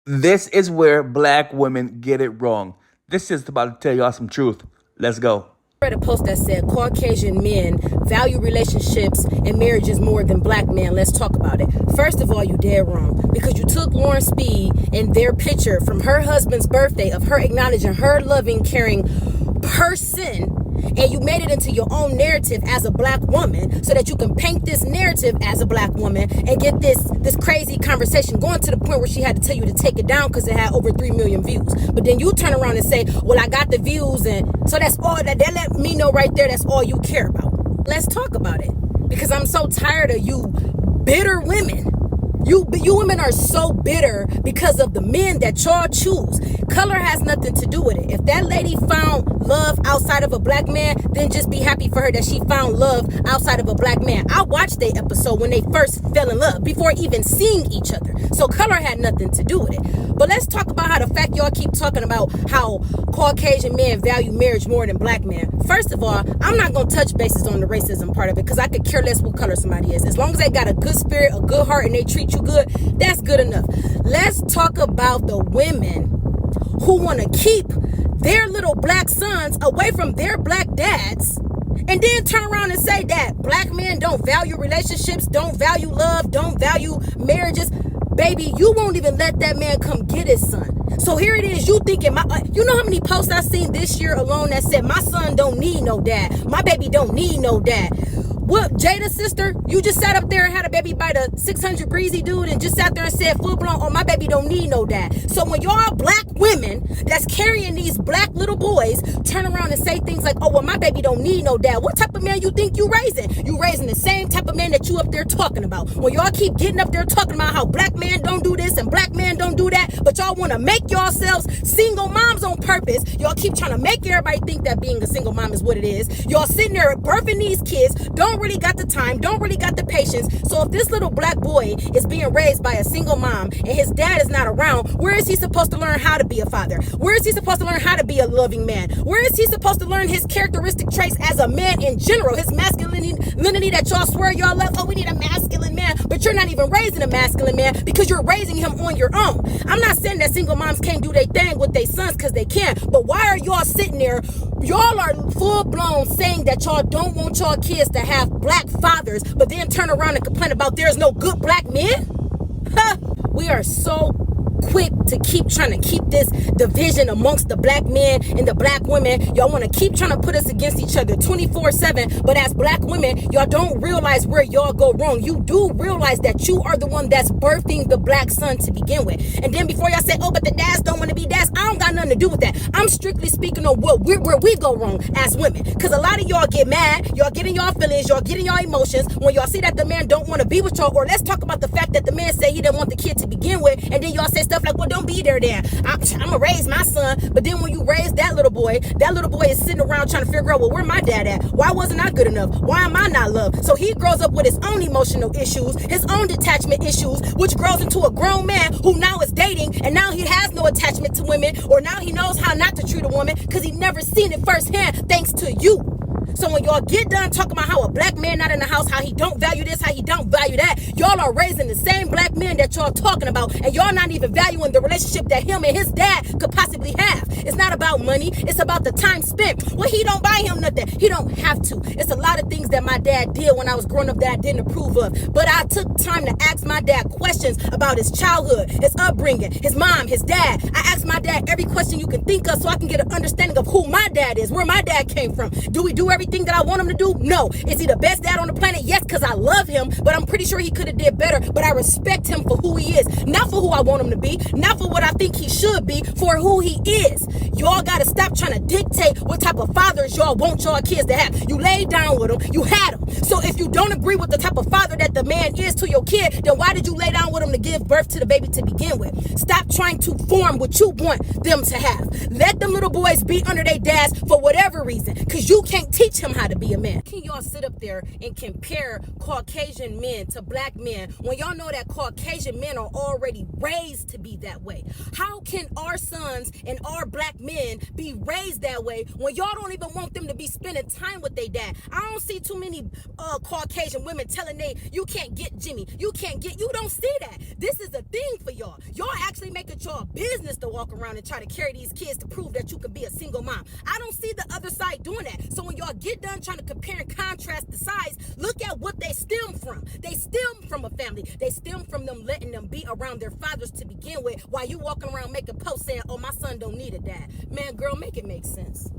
This is where black women get it wrong. This is about to tell y'all some truth. Let's go. I read a post that said Caucasian men value relationships and marriages more than black men. Let's talk about it. First of all, you dead wrong, because you took Lauren Speed and their picture from her husband's birthday of her acknowledging her loving, caring person, and you made it into your own narrative as a black woman so that you can paint this narrative as a black woman and get this crazy conversation going to the point where she had to tell you to take it down because it had over 3 million views. But then you turn around and say, well, I got the views, and so that's all that let me know right there. That's all you care about. Let's talk about it, because I'm so tired of you bitter women. You women are so bitter because of the men that y'all choose. Color has nothing to do with it. If that lady found love outside of a black man, then just be happy for her that she found love outside of a black man. I watched the episode when they first fell in love before even seeing each other. So color had nothing to do with it. But let's talk about how the fact y'all keep talking about how Caucasian men value marriage more than black men. First of all, I'm not going to touch bases on the racism part of it, because I could care less what color somebody is. As long as they got a good spirit, a good heart, and they treat you good, that's good enough. Let's talk about the women who want to keep their little black sons away from their black dads, and then turn around and say that black men don't value relationships, don't value love, don't value marriages. Baby, you won't even let that man come get his son. So here it is, you thinking, you know how many posts I've seen this year alone that said, my son don't need no dad, my baby don't need no dad. What, Jada's sister, you just sat up there and had a baby by the 600 breezy dude and just sat there and said full blown, oh, my baby don't need no dad. So when y'all black women that's carrying these black little boys turn around and say things like, oh, well, my baby don't need no dad, what type of man you think you raising? You raising the same type of man that you up there talking about. When y'all keep getting up there talking about how black men don't do this and black men don't do that, but y'all want to make yourselves single moms on purpose. Y'all keep trying to make everybody think that being a single mom is what it is. Y'all sitting there birthing these kids, don't really got the time, don't really got the patience. So if this little black boy is being raised by a single mom and his dad is not around, where is he supposed to learn how to be a father? Where is he supposed to learn how to be a loving man? Where is he supposed to learn his characteristic traits as a man in general, his masculinity that y'all swear y'all love? Oh, we need a masculine man, but you're not even raising a masculine man because you're raising him on your own. I'm not saying that single moms can't do their thing with their sons, because they can, but why are y'all sitting there? Y'all are full blown saying that y'all don't want y'all kids to have black fathers, but then turn around and complain about there's no good black men? We are so quick to keep trying to keep this division amongst the black men and the black women. Y'all want to keep trying to put us against each other 24/7, but as black women, y'all don't realize where y'all go wrong. You do realize that you are the one that's birthing the black son to begin with. And then before y'all say, oh, but the dads don't want to be dads, I don't got nothing to do with that. I'm strictly speaking on where we go wrong as women, because a lot of y'all get mad, y'all get in y'all feelings, y'all get in y'all emotions when y'all see that the man don't want to be with y'all. Or let's talk about the fact that the man said he didn't want the kid to begin with, and then y'all say stuff like, well, don't be there then. I'm gonna raise my son. But then when you raise that little boy is sitting around trying to figure out, well, where my dad at? Why wasn't I good enough? Why am I not loved? So he grows up with his own emotional issues, his own detachment issues, which grows into a grown man who now is dating, and now he has no attachment to women, or now he knows how not to treat a woman because he never seen it firsthand thanks to you. So when y'all get done talking about how a black man not in the house, how he don't value this, how he don't value that, y'all are raising the same black men that y'all talking about, and y'all not even valuing the relationship that him and his dad could possibly have. It's not about money, it's about the time spent. Well, he don't buy him nothing. He don't have to. It's a lot of things that my dad did when I was growing up that I didn't approve of. But I took time to ask my dad questions about his childhood, his upbringing, his mom, his dad. I asked my dad every question you can think of so I can get an understanding of who my dad is, where my dad came from. Do we do everything that I want him to do? No. Is he the best dad on the planet? Yes, because I love him, but I'm pretty sure he could have did better. But I respect him for who he is, not for who I want him to be, not for what I think he should be, for who he is. Y'all got to stop trying to dictate what type of fathers y'all want y'all kids to have. You laid down with them, you had them. So if you don't agree with the type of father that the man is to your kid, then why did you lay down with him to give birth to the baby to begin with? Stop trying to form what you want them to have. Let them little boys be under their dads for whatever reason, because you can't teach him how to be a man. Can y'all sit up there and compare Caucasian men to black men when y'all know that Caucasian men are already raised to be that way? How can our sons and our black black men be raised that way when y'all don't even want them to be spending time with their dad. I don't see too many Caucasian women telling they, you can't get Jimmy, you don't see that. This is a thing for y'all. Y'all actually make it your business to walk around and try to carry these kids to prove that you could be a single mom. I don't see the other side doing that. So when y'all get done trying to compare and contrast the sides, look at what they stem from. They stem from a family. They stem from them letting them be around their fathers to begin with, while you walking around making posts saying, oh, my son don't need a dad. Man, girl, make it make sense.